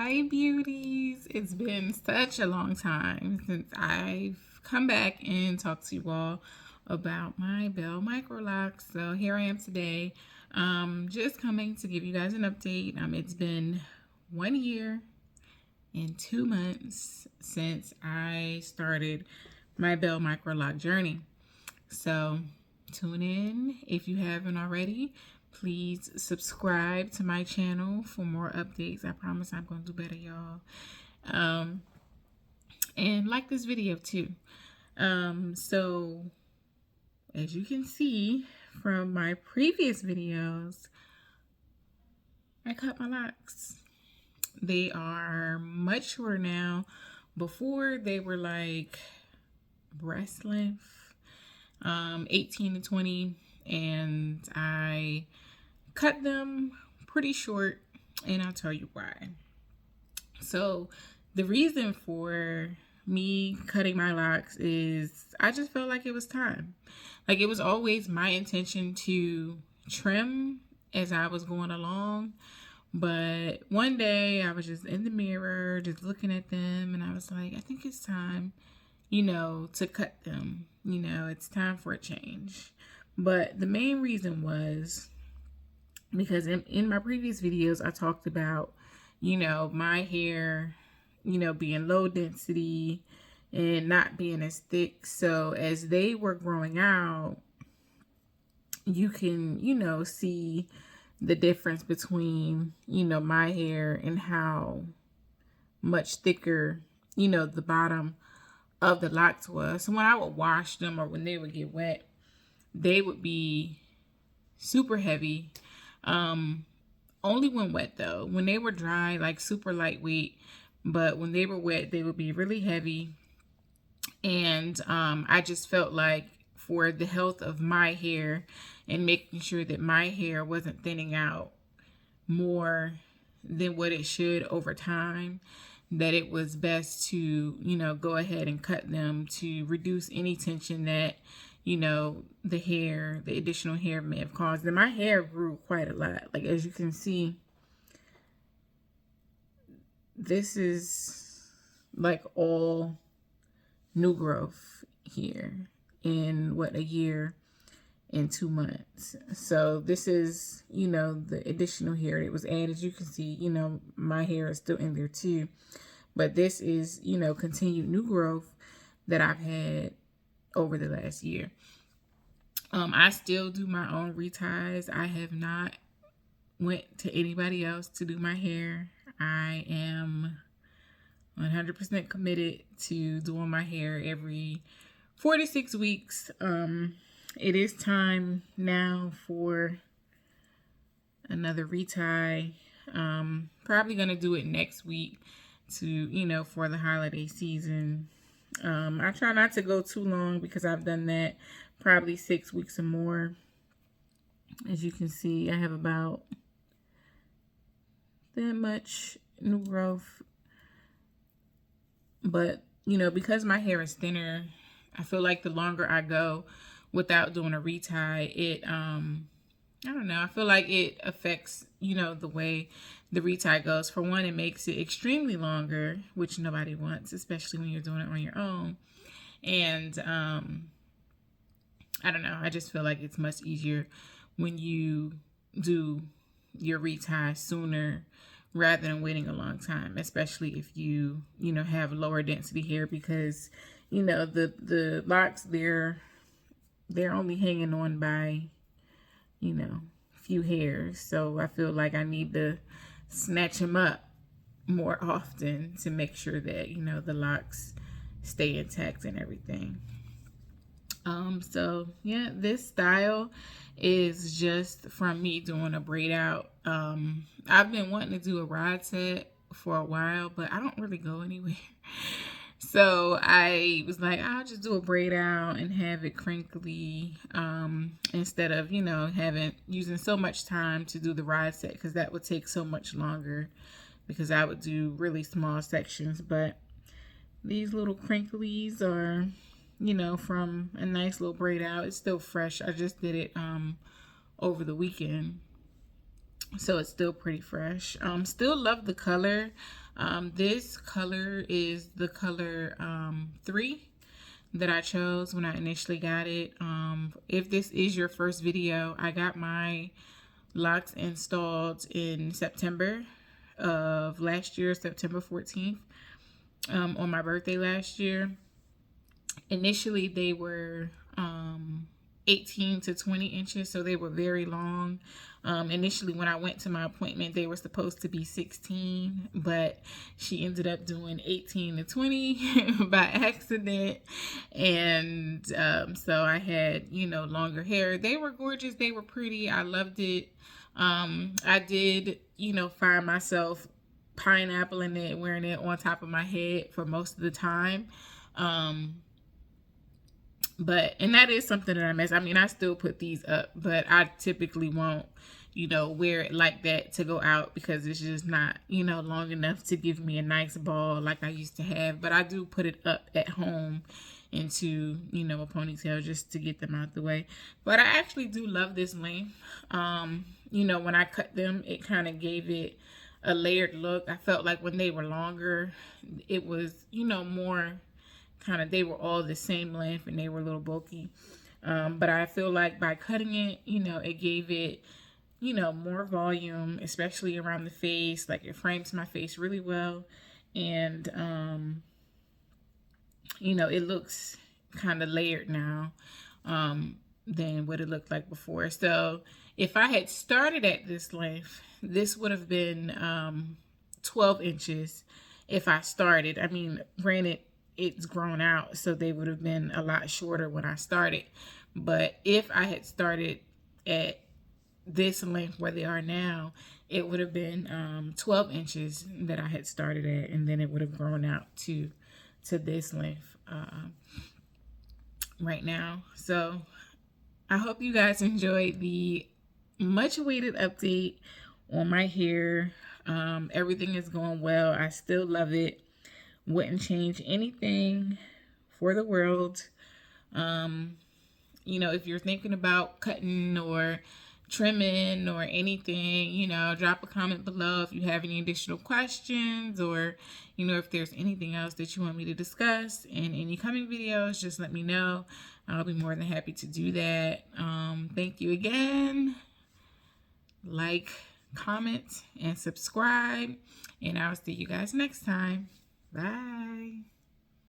Hi, beauties. It's been such a long time since I've come back and talked to you all about my Belle Microlocs. So here I am today, just coming to give you guys an update. It's been 1 year and 2 months since I started my Belle Microloc journey. So tune in if you haven't already. Please subscribe to my channel for more updates. I promise I'm going to do better, y'all. And like this video too. So as you can see from my previous videos, I cut my locks. They are much shorter now. Before they were like breast length, 18 to 20, and I cut them pretty short, and I'll tell you why. So the reason for me cutting my locks is I just felt like it was time. Like, it was always my intention to trim as I was going along, but one day I was just in the mirror just looking at them, and I was like, I think it's time, to cut them. It's time for a change. But the main reason was because in my previous videos, I talked about, my hair, being low density and not being as thick. So as they were growing out, you can, see the difference between, my hair and how much thicker, the bottom of the locks was. So when I would wash them or when they would get wet, they would be super heavy. Only when wet though. When they were dry, like super lightweight, but when they were wet, they would be really heavy. And I just felt like for the health of my hair and making sure that my hair wasn't thinning out more than what it should over time, that it was best to, go ahead and cut them to reduce any tension that, the additional hair may have caused. And my hair grew quite a lot. Like, as you can see, this is like all new growth here in a year and 2 months. So this is, the additional hair that was added. You can see, my hair is still in there too. But this is, continued new growth that I've had over the last year. I still do my own reties. I have not went to anybody else to do my hair. I am 100% committed to doing my hair every 4 to 6 weeks. It is time now for another retie. Probably going to do it next week to, for the holiday season. I try not to go too long because I've done that probably 6 weeks or more. As you can see, I have about that much new growth. But, because my hair is thinner, I feel like the longer I go without doing a retie, it, I don't know, I feel like it affects, the way the retie goes. For one, it makes it extremely longer, which nobody wants, especially when you're doing it on your own. And, I don't know, I just feel like it's much easier when you do your retie sooner rather than waiting a long time, especially if you, have lower density hair, because, the locks, they're only hanging on by, few hairs. So I feel like I need to snatch them up more often to make sure that, the locks stay intact and everything. So yeah, this style is just from me doing a braid out. I've been wanting to do a rod set for a while, but I don't really go anywhere. So I was like, I'll just do a braid out and have it crinkly, instead of, using so much time to do the rod set, because that would take so much longer because I would do really small sections. But these little crinklies are, from a nice little braid out. It's still fresh. I just did it over the weekend. So it's still pretty fresh. Still love the color. This color is the color 3 that I chose when I initially got it. If this is your first video, I got my locks installed in September of last year, September 14th, on my birthday last year. Initially, they were 18 to 20 inches, so they were very long. Initially, when I went to my appointment, they were supposed to be 16, but she ended up doing 18 to 20 by accident. And so I had, longer hair. They were gorgeous. They were pretty. I loved it. I did, find myself pineappling it, wearing it on top of my head for most of the time. And that is something that I miss. I mean, I still put these up, but I typically won't, wear it like that to go out because it's just not, long enough to give me a nice ball like I used to have. But I do put it up at home into, a ponytail just to get them out the way. But I actually do love this length. When I cut them, it kind of gave it a layered look. I felt like when they were longer, it was, more kind of, they were all the same length and they were a little bulky. But I feel like by cutting it, it gave it, more volume, especially around the face. Like it frames my face really well. And, it looks kind of layered now than what it looked like before. So if I had started at this length, this would have been 12 inches if I started. I mean, granted, it's grown out, so they would have been a lot shorter when I started. But if I had started at this length where they are now, it would have been 12 inches that I had started at, and then it would have grown out to this length right now. So I hope you guys enjoyed the much awaited update on my hair. Everything is going well. I still love it. Wouldn't change anything for the world. If you're thinking about cutting or trimming or anything, drop a comment below if you have any additional questions, or if there's anything else that you want me to discuss in any coming videos, just let me know. I'll be more than happy to do that. Thank you again. Like, comment, and subscribe, and I'll see you guys next time. Bye.